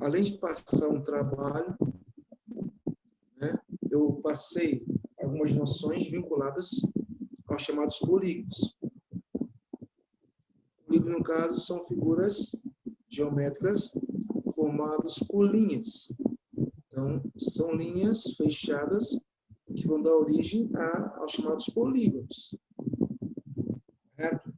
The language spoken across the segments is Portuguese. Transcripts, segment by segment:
além de passar um trabalho, né, eu passei algumas noções vinculadas aos chamados polígonos. Polígono, no caso, são figuras geométricas formadas por linhas. Então, são linhas fechadas que vão dar origem aos chamados polígonos. Correto?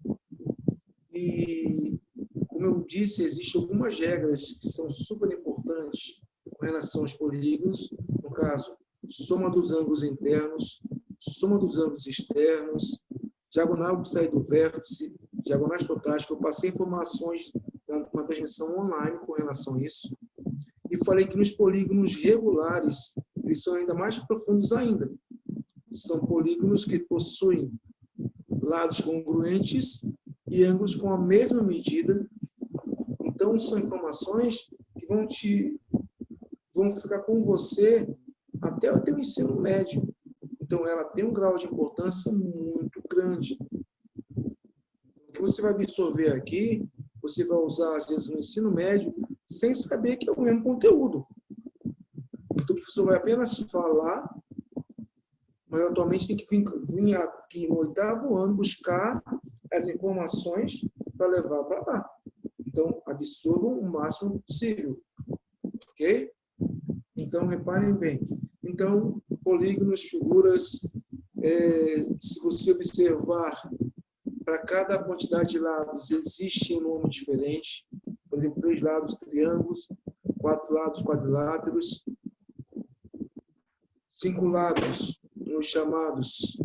E, como eu disse, existem algumas regras que são super importantes com relação aos polígonos. No caso, soma dos ângulos internos, soma dos ângulos externos, diagonal que sai do vértice, diagonais totais, que eu passei informações na transmissão online com relação a isso. E falei que nos polígonos regulares, eles são ainda mais profundos ainda. São polígonos que possuem lados congruentes e ângulos com a mesma medida. Então, são informações que vão ficar com você até o teu ensino médio. Então, ela tem um grau de importância muito grande. O que você vai absorver aqui, você vai usar, às vezes, no ensino médio, sem saber que é o mesmo conteúdo. Então, o professor vai apenas falar, mas atualmente tem que vir aqui no 8º ano buscar as informações para levar para lá. Então, absorvam o máximo possível. Ok? Então, reparem bem. Então, polígonos, figuras, se você observar, para cada quantidade de lados existe um nome diferente. Por exemplo, 3 lados, triângulos, 4 lados, quadriláteros, 5 lados, os chamados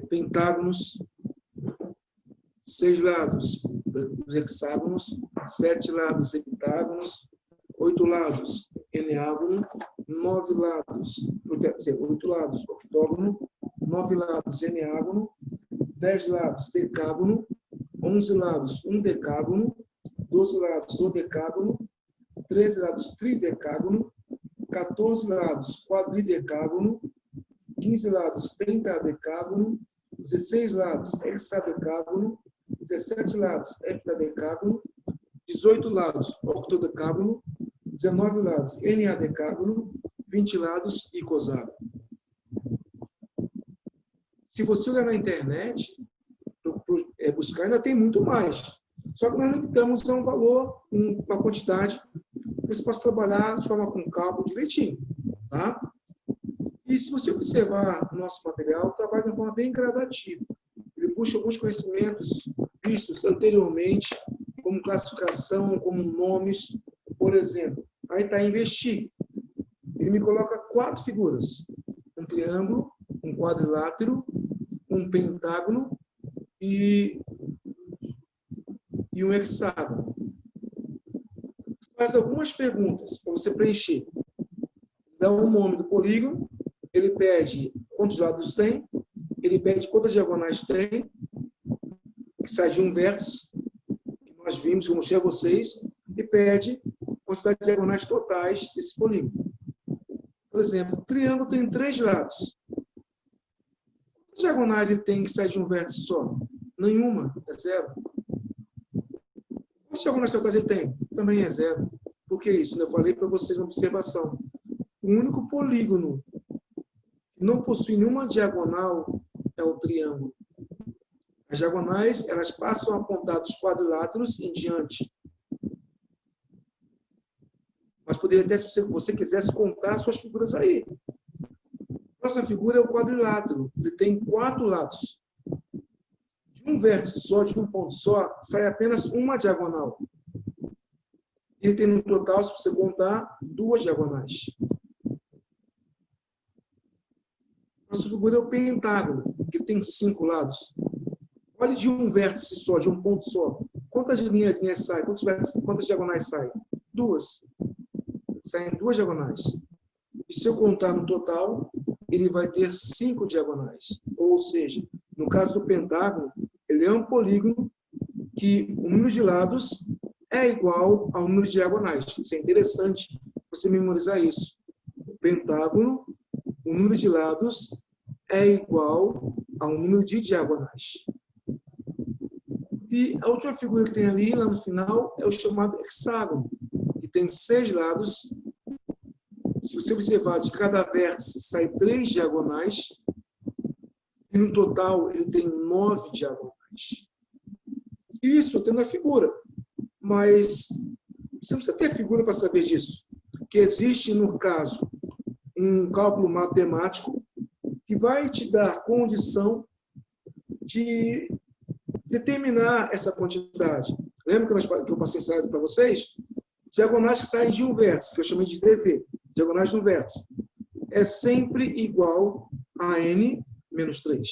pentágonos, 6 lados, os hexágonos, 7 lados, heptágonos, 8 lados, eneágono, 9 lados, 8 lados, octógono, 9 lados, eneágono, 10 lados, decágono, 11 lados, um decágono, 12 lados, dodecágono, 13 lados, tridecágono, 14 lados, quadridecágono, 15 lados, pentadecágono, 16 lados, hexadecágono, 17 lados, heptadecágono, 18 lados, octodecágono, 19 lados, eneadecágono, 20 lados, icoságono. Se você olhar na internet, buscar, ainda tem muito mais. Só que nós limitamos a um valor, uma quantidade, que você possa trabalhar de forma com cálculo direitinho. Tá? E se você observar o nosso material, trabalha de uma forma bem gradativa. Ele puxa alguns conhecimentos vistos anteriormente, como classificação, como nomes. Por exemplo, aí está investir. Ele me coloca 4 figuras. Um triângulo, um quadrilátero, um pentágono e um hexágono. Faz algumas perguntas para você preencher. Dá o nome do polígono, ele pede quantos lados tem, ele pede quantas diagonais tem, que sai de um vértice, que nós vimos, que eu mostrei a vocês, e pede a quantidade de diagonais totais desse polígono. Por exemplo, o triângulo tem 3 lados. Quantas diagonais ele tem que sai de um vértice só? Nenhuma, é 0. Quantas diagonais totais ele tem? Também é 0. Por que isso? Eu falei para vocês uma observação. O único polígono que não possui nenhuma diagonal é o triângulo. As diagonais, elas passam a apontar dos quadriláteros em diante. Mas poderia até, se você quisesse, contar suas figuras aí. Nossa figura é o quadrilátero. Ele tem 4 lados. De um vértice só, de um ponto só, sai apenas uma diagonal. Ele tem no total, se você contar, 2 diagonais. Nossa figura é o pentágono, que tem 5 lados. Olhe de um vértice só, de um ponto só. Quantas linhas saem? Quantas diagonais saem? 2. Saem 2 diagonais. E se eu contar no total, ele vai ter 5 diagonais. Ou seja, no caso do pentágono, ele é um polígono que o número de lados é igual ao número de diagonais. Isso é interessante você memorizar isso. O pentágono, o número de lados é igual ao número de diagonais. E a última figura que tem ali, lá no final, é o chamado hexágono, que tem 6 lados. Se você observar, de cada vértice sai 3 diagonais, e no total ele tem 9 diagonais. Isso tem na figura, mas você não precisa ter figura para saber disso. Que existe, no caso, um cálculo matemático que vai te dar condição de determinar essa quantidade. Lembra que eu passei slide para vocês? Diagonais que saem de um vértice, que eu chamei de DV, diagonais de um vértice, é sempre igual a n menos 3,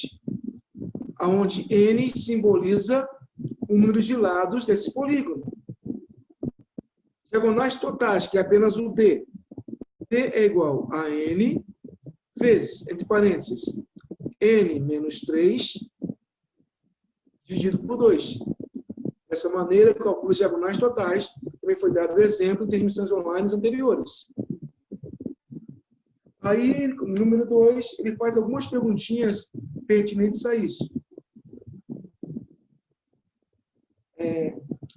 onde n simboliza o número de lados desse polígono. Diagonais totais, que é apenas o D. D é igual a n vezes, entre parênteses, n menos 3 dividido por 2. Dessa maneira, calcula os diagonais totais. Também foi dado o exemplo em transmissões online anteriores. Aí, no número 2, ele faz algumas perguntinhas pertinentes a isso.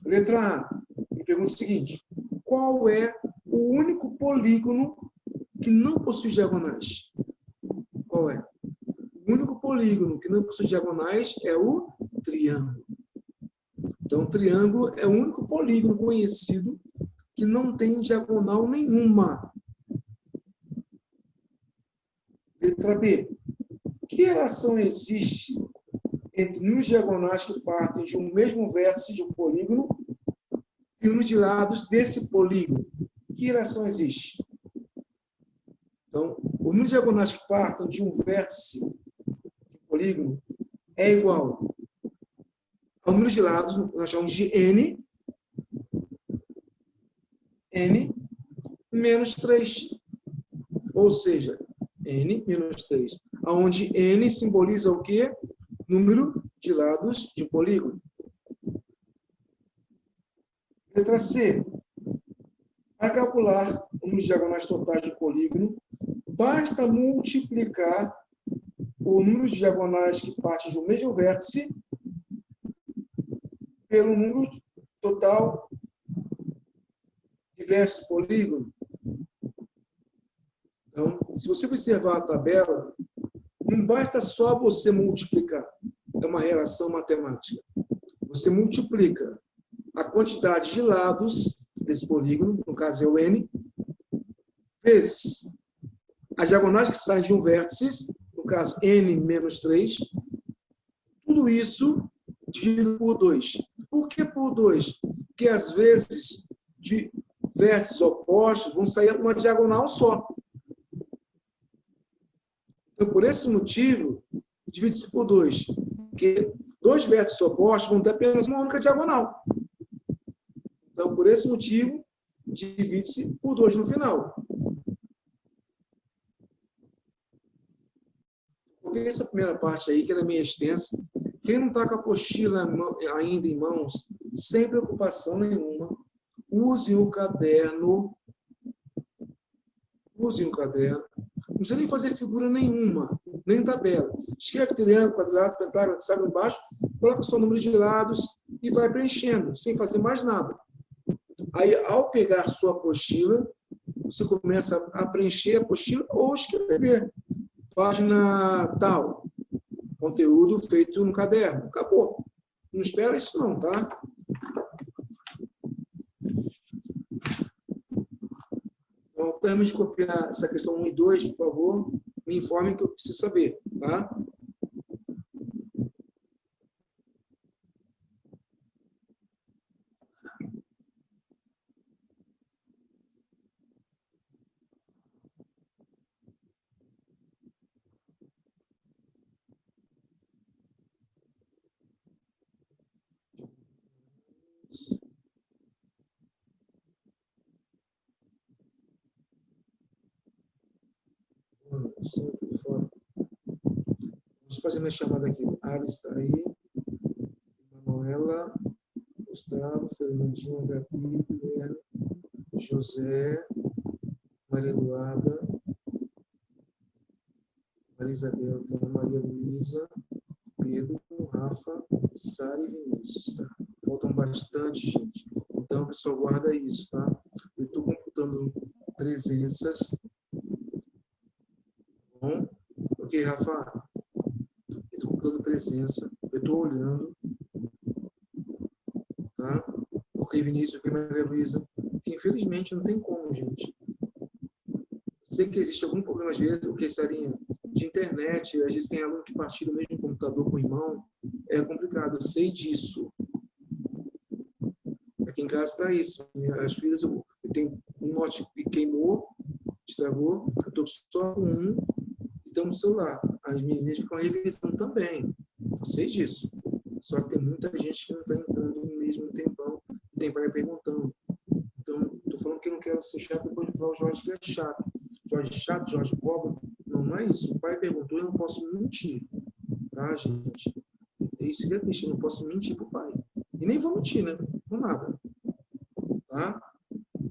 Letra A, ele pergunta o seguinte: qual é o único polígono que não possui diagonais? Qual é? O único polígono que não possui diagonais é o triângulo. Então, o triângulo é o único polígono conhecido que não tem diagonal nenhuma. Letra B. Que relação existe entre números diagonais que partem de um mesmo vértice de um polígono e os de lados desse polígono? Que relação existe? Então, os números diagonais que partem de um vértice de um polígono é igual ao número de lados, nós chamamos de n menos 3. Ou seja, n menos 3. Onde n simboliza o quê? Número de lados de um polígono. Letra C. Para calcular o número de diagonais totais de polígono, basta multiplicar o número de diagonais que partem de um mesmo vértice pelo número total de vértices do polígono. Então, se você observar a tabela, não basta só você multiplicar. É uma relação matemática. Você multiplica a quantidade de lados desse polígono, no caso é o n, vezes as diagonais que saem de um vértice, no caso n menos 3, tudo isso dividido por 2. Por que por 2? Porque, às vezes, de vértices opostos vão sair uma diagonal só. Então, por esse motivo, divide-se por 2. Porque 2 vértices opostos vão ter apenas uma única diagonal. Então, por esse motivo, divide-se por 2 no final. Porque essa primeira parte aí, que era meio extensa, quem não está com a apostila ainda em mãos, sem preocupação nenhuma, use o caderno. Use o caderno. Não precisa nem fazer figura nenhuma, nem tabela. Escreve triângulo, quadrado, pentágono, sabe embaixo, coloca o seu número de lados e vai preenchendo, sem fazer mais nada. Aí, ao pegar sua apostila, você começa a preencher a apostila ou escrever. Página tal. Conteúdo feito no caderno. Acabou. Não espera isso não, tá? Então, termos de copiar essa questão 1 e 2, por favor, me informem que eu preciso saber, tá? Vamos fazer minha chamada aqui. Alice está aí. Manuela, Gustavo, Fernandinho, Gabi, Guilherme, José, Maria Eduarda, Maria Isabel, Maria Luísa, Pedro, Rafa, Sara e Vinícius, tá? Faltam bastante, gente. Então, pessoal, guarda isso, tá? Eu estou contando presenças. Bom, ok, Rafa? Eu estou contando presença. Eu estou olhando. Tá? Ok, Vinícius, ok, Maria Luísa. Infelizmente, não tem como, gente. Sei que existe algum problema, às vezes, o que Sarinha, de internet, às vezes tem aluno que partilha o mesmo computador com o irmão. É complicado, eu sei disso. Aqui em casa está isso. As filhas, eu tenho um notebook que queimou, estragou, eu estou só com um e estão no celular. As meninas ficam revisando também. Eu sei disso. Só que tem muita gente que não está entrando no mesmo tempão. Tem pai perguntando. Então, estou falando que eu não quero ser chato, depois de falar o Jorge que é chato. Jorge chato, Jorge cobra. Não, não é isso. O pai perguntou e eu não posso mentir. Tá, gente? É isso que é triste. Eu não posso mentir para o pai. E nem vou mentir, né? Não nada. Tá?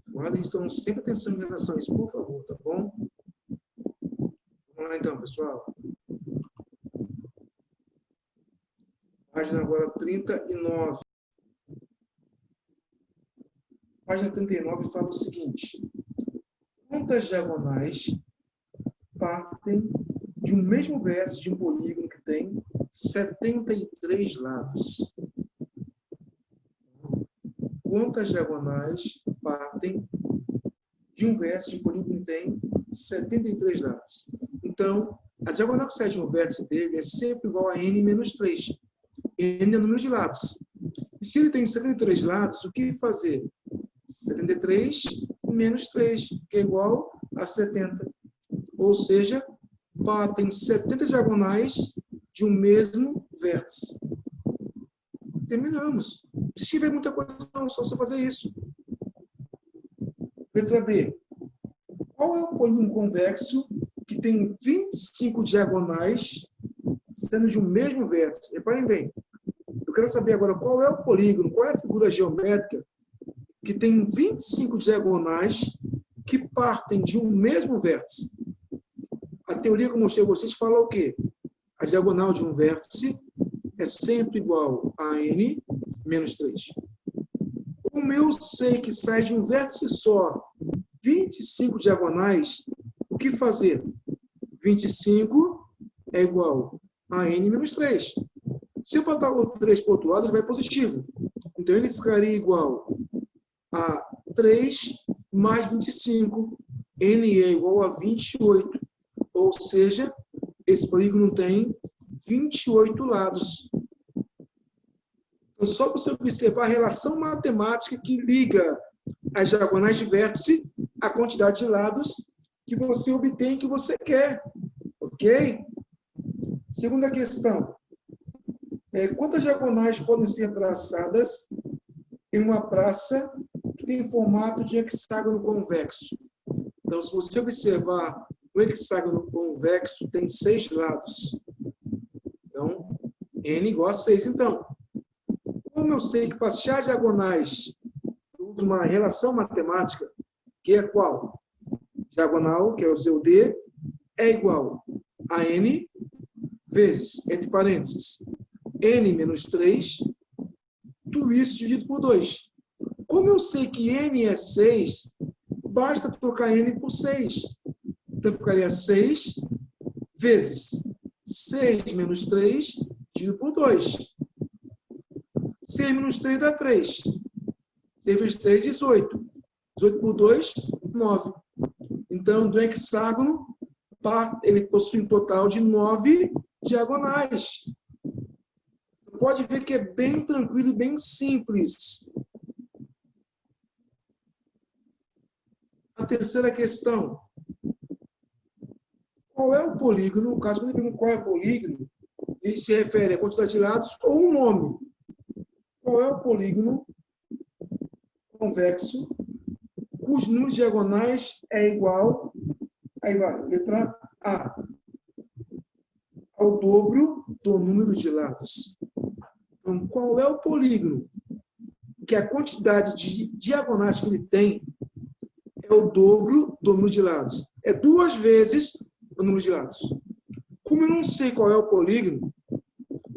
Guardem, estão sempre atenção em relação a isso, por favor, tá bom? Vamos lá então, pessoal. Página agora 39. Página 39 fala o seguinte: quantas diagonais partem de um mesmo verso de um polígono que tem 73 lados? Quantas diagonais partem de um verso de um polígono que tem 73 lados? Então, a diagonal que sai de um vértice dele é sempre igual a n menos 3. N é o número de lados. E se ele tem 73 lados, o que fazer? 73 menos 3, que é igual a 70. Ou seja, partem 70 diagonais de um mesmo vértice. Terminamos. Não precisa ver muita coisa, não, só você fazer isso. Letra B. Qual é o polígono convexo que tem 25 diagonais sendo de um mesmo vértice? Reparem bem. Eu quero saber agora qual é o polígono, qual é a figura geométrica que tem 25 diagonais que partem de um mesmo vértice. A teoria que eu mostrei a vocês fala o quê? A diagonal de um vértice é sempre igual a n menos 3. Como eu sei que sai de um vértice só 25 diagonais, o que fazer? 25 é igual a n menos 3. Se eu botar o 3 para o outro lado, ele vai positivo. Então, ele ficaria igual a 3 mais 25. N é igual a 28. Ou seja, esse polígono tem 28 lados. Então, só para você observar a relação matemática que liga as diagonais de vértice à quantidade de lados que você obtém, que você quer. Ok? Segunda questão. Quantas diagonais podem ser traçadas em uma praça que tem formato de hexágono convexo? Então, se você observar, o hexágono convexo tem 6 lados. Então, n igual a 6. Então, como eu sei que para achar diagonais, eu uso uma relação matemática, que é qual? Diagonal, que é o seu D, é igual a n vezes, entre parênteses, n menos 3, tudo isso dividido por 2. Como eu sei que n é 6, basta trocar n por 6. Então, ficaria 6 vezes 6 menos 3, dividido por 2. 6 menos 3 dá 3. 6 vezes 3, 18. 18 por 2, 9. Então, do hexágono, ele possui um total de 9 diagonais. Pode ver que é bem tranquilo e bem simples. A terceira questão. Qual é o polígono? No caso, quando eu pergunto qual é o polígono, ele se refere a quantidade de lados ou um nome. Qual é o polígono convexo cujo número de diagonais é igual, aí vai, letra A, ao dobro do número de lados? Então, qual é o polígono que a quantidade de diagonais que ele tem é o dobro do número de lados? É 2 vezes o número de lados. Como eu não sei qual é o polígono,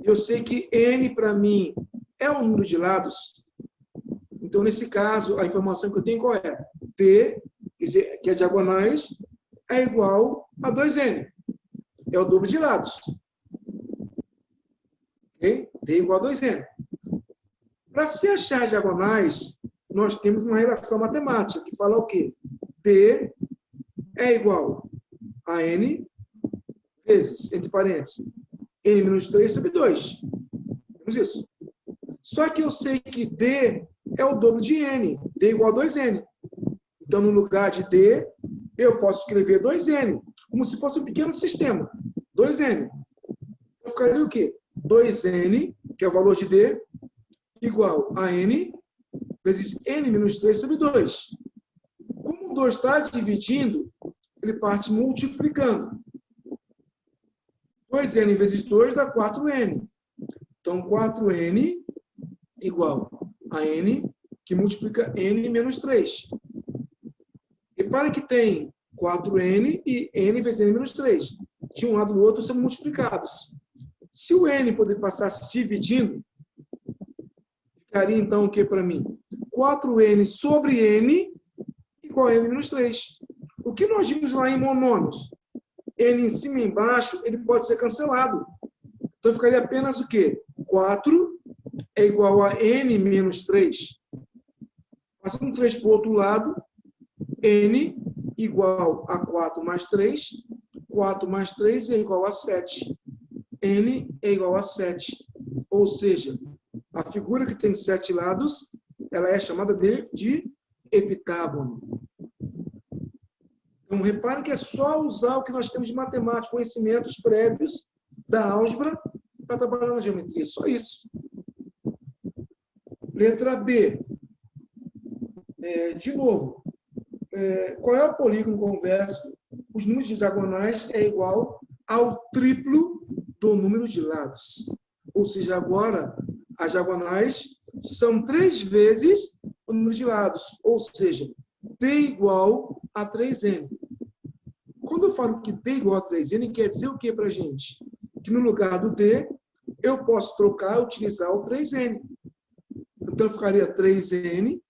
eu sei que n, para mim, é o número de lados. Então, nesse caso, a informação que eu tenho qual é? D Quer dizer, que as diagonais é igual a 2n. É o dobro de lados. Okay? D igual a 2n. Para se achar as diagonais, nós temos uma relação matemática que fala o quê? D é igual a n vezes, entre parênteses, n menos 3 sobre 2. Temos isso. Só que eu sei que D é o dobro de n. D igual a 2n. Então, no lugar de D, eu posso escrever 2n, como se fosse um pequeno sistema. 2n. Então, ficaria o quê? 2n, que é o valor de D, igual a n vezes n menos 3 sobre 2. Como o 2 está dividindo, ele parte multiplicando. 2n vezes 2 dá 4n. Então, 4n igual a n, que multiplica n menos 3. Repare que tem 4n e n vezes n menos 3. De um lado e do outro são multiplicados. Se o n poder passar se dividindo, ficaria então o que para mim? 4n sobre n igual a n menos 3. O que nós vimos lá em monômios? N em cima e embaixo, ele pode ser cancelado. Então, ficaria apenas o quê? 4 é igual a n menos 3. Passando 3 para o outro lado, n igual a 4 mais 3. 4 mais 3 é igual a 7. N é igual a 7. Ou seja, a figura que tem 7 lados, ela é chamada de heptágono. Então, repare que é só usar o que nós temos de matemática, conhecimentos prévios da álgebra para trabalhar na geometria. Só isso. Letra B. De novo, qual é o polígono convexo? Os números de diagonais é igual ao triplo do número de lados. Ou seja, agora, as diagonais são 3 vezes o número de lados. Ou seja, D igual a 3n. Quando eu falo que D igual a 3n, quer dizer o que para a gente? Que no lugar do D, eu posso trocar e utilizar o 3n. Então, ficaria 3n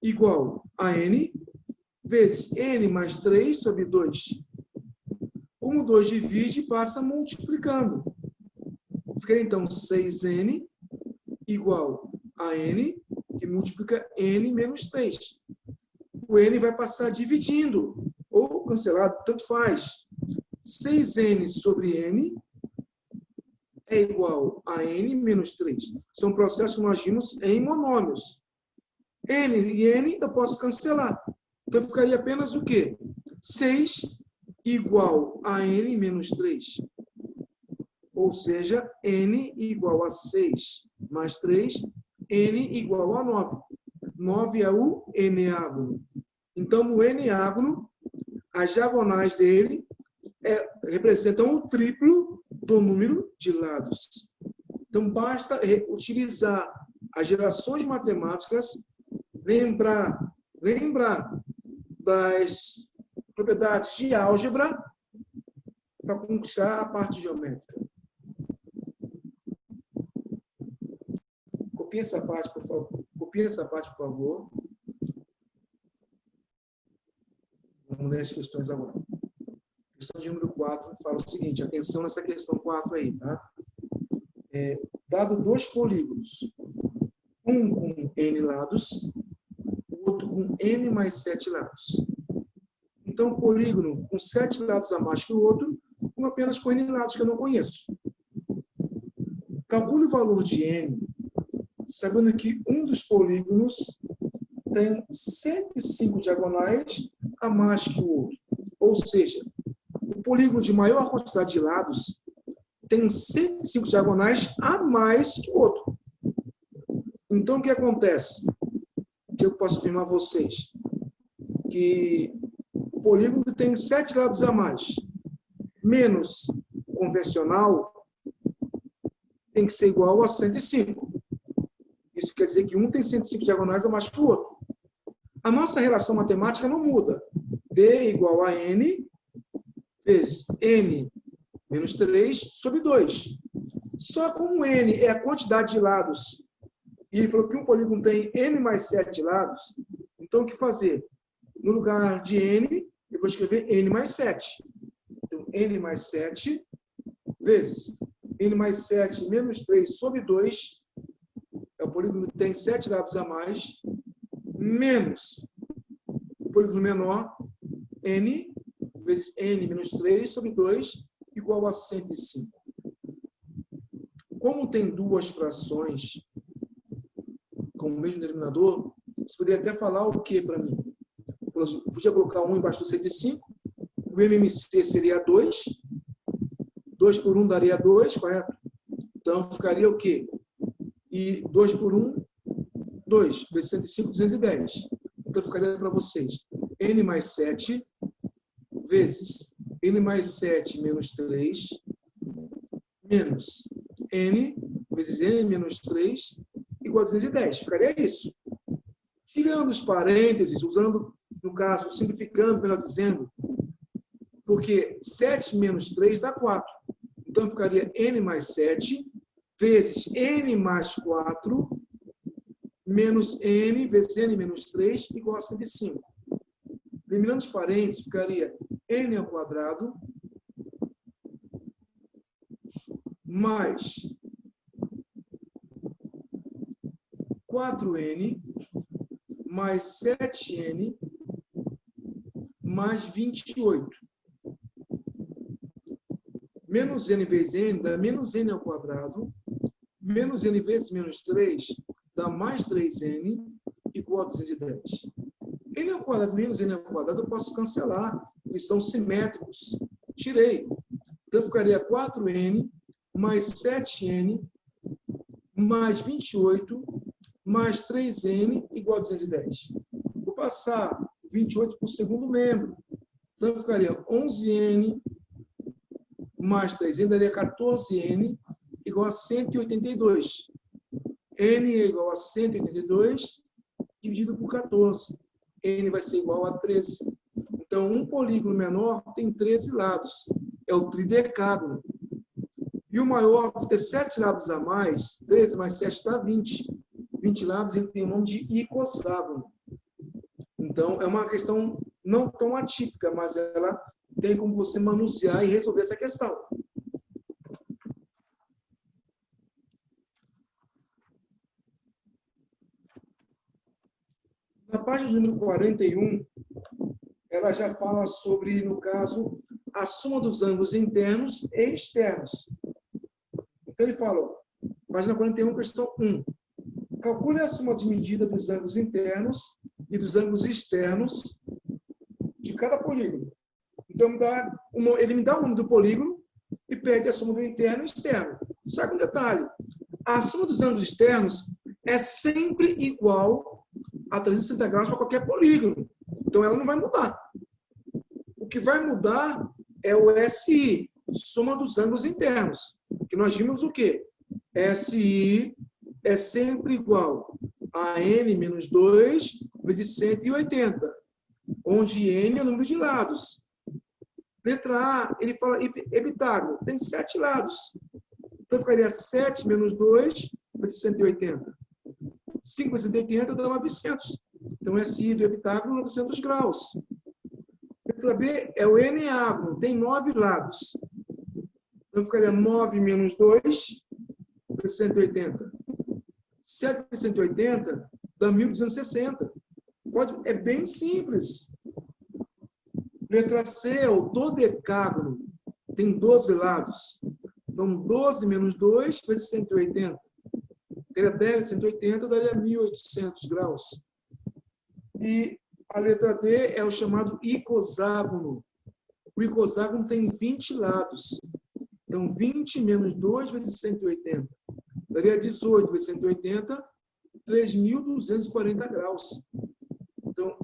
igual a n vezes n mais 3 sobre 2. Como 2 divide, passa multiplicando. Fica, então, 6n igual a n, que multiplica n menos 3. O n vai passar dividindo, ou cancelado, tanto faz. 6n sobre n é igual a n menos 3. São processos que nós vimos em monômios. N e n eu posso cancelar. Então, ficaria apenas o quê? 6 igual a n menos 3. Ou seja, n igual a 6 mais 3, n igual a 9. 9 é o eneágono. Então, no eneágono, as diagonais dele representam o triplo do número de lados. Então, basta utilizar as gerações matemáticas, lembrar das propriedades de álgebra para conquistar a parte geométrica. Copie essa parte, por favor. Copie essa parte, por favor. Vamos ler as questões agora. Questão de número 4 fala o seguinte, atenção nessa questão 4 aí, tá? Dado 2 polígonos, um com n lados, o outro com n mais 7 lados. Então, o polígono com 7 lados a mais que o outro, um apenas com n lados que eu não conheço. Calcule o valor de n, sabendo que um dos polígonos tem 105 diagonais a mais que o outro. Ou seja, o polígono de maior quantidade de lados tem 105 diagonais a mais que o outro. Então, o que acontece? Que eu posso afirmar a vocês que o polígono que tem 7 lados a mais, menos convencional, tem que ser igual a 105. Isso quer dizer que um tem 105 diagonais a mais que o outro. A nossa relação matemática não muda. D igual a n vezes n menos 3 sobre 2. Só como n é a quantidade de lados, e ele falou que um polígono tem n mais 7 lados, então o que fazer? No lugar de n, eu vou escrever n mais 7. Então, n mais 7 vezes n mais 7 menos 3 sobre 2, é o polígono que tem 7 lados a mais, menos o polígono menor, n, vezes n menos 3 sobre 2, igual a 105. Como tem duas frações com o mesmo denominador, você poderia até falar o que para mim? Eu podia colocar 1 embaixo do 105, o MMC seria 2, 2 por 1 daria 2, correto? Então, ficaria o quê? E 2 por 1, 2, vezes 105, 210. Então, ficaria para vocês n mais 7 vezes n mais 7 menos 3, menos n vezes n menos 3, igual a 210. Ficaria isso. Tirando os parênteses, usando, no caso, simplificando, melhor dizendo, porque 7 menos 3 dá 4. Então, ficaria n mais 7 vezes n mais 4 menos n vezes n menos 3 igual a 105. Eliminando os parênteses, ficaria n ao quadrado mais 4n mais 7n mais 28. Menos n vezes n dá menos n ao quadrado, menos n vezes menos 3 dá mais 3n igual a 210. N ao quadrado menos n ao quadrado eu posso cancelar, eles são simétricos. Tirei. Então, ficaria 4n mais 7n mais 28 mais 3n igual a 210. Vou passar 28 para o segundo membro. Então, ficaria 11n mais 3n daria 14n igual a 182. n é igual a 182 dividido por 14. N vai ser igual a 13. Então, um polígono menor tem 13 lados. É o tridecágono. E o maior, por ter 7 lados a mais, 13 mais 7 dá 20. 20 lados, ele tem o nome de icoságono. Então, é uma questão não tão atípica, mas ela tem como você manusear e resolver essa questão. Na página número 41, ela já fala sobre, no caso, a soma dos ângulos internos e externos. Então, ele fala, página 41, questão 1. Calcule a soma de medida dos ângulos internos e dos ângulos externos de cada polígono. Então, ele me dá o nome do polígono e pede a soma do interno e externo. Só que um detalhe, a soma dos ângulos externos é sempre igual a 360 graus para qualquer polígono. Então, ela não vai mudar. O que vai mudar é o SI, soma dos ângulos internos. Que nós vimos o quê? SI é sempre igual a n menos 2 vezes 180, onde n é o número de lados. Letra A, ele fala epitágono, tem 7 lados. Então, ficaria 7 menos 2 vezes 180. 5 vezes 180 dá 900. Então, SI do epitágono, 900 graus. Letra B é o eneágono, tem 9 lados. Então, ficaria 9 menos 2 vezes 180. 7 vezes 180 dá 1.260. É bem simples. Letra C é o dodecágono, tem 12 lados. Então, 12 menos 2 vezes 180. Teria 10, 180, daria 1.800 graus. E a letra D é o chamado icoságono. O icoságono tem 20 lados. Então, 20 menos 2 vezes 180. Daria 18 vezes 180, 3.240 graus. Então,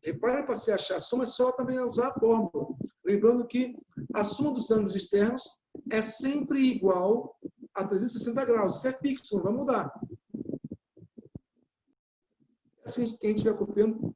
repare para se achar a soma, é só também usar a fórmula. Lembrando que a soma dos ângulos externos é sempre igual a 360 graus. Isso é fixo, não vai mudar. Assim que a gente vai copiando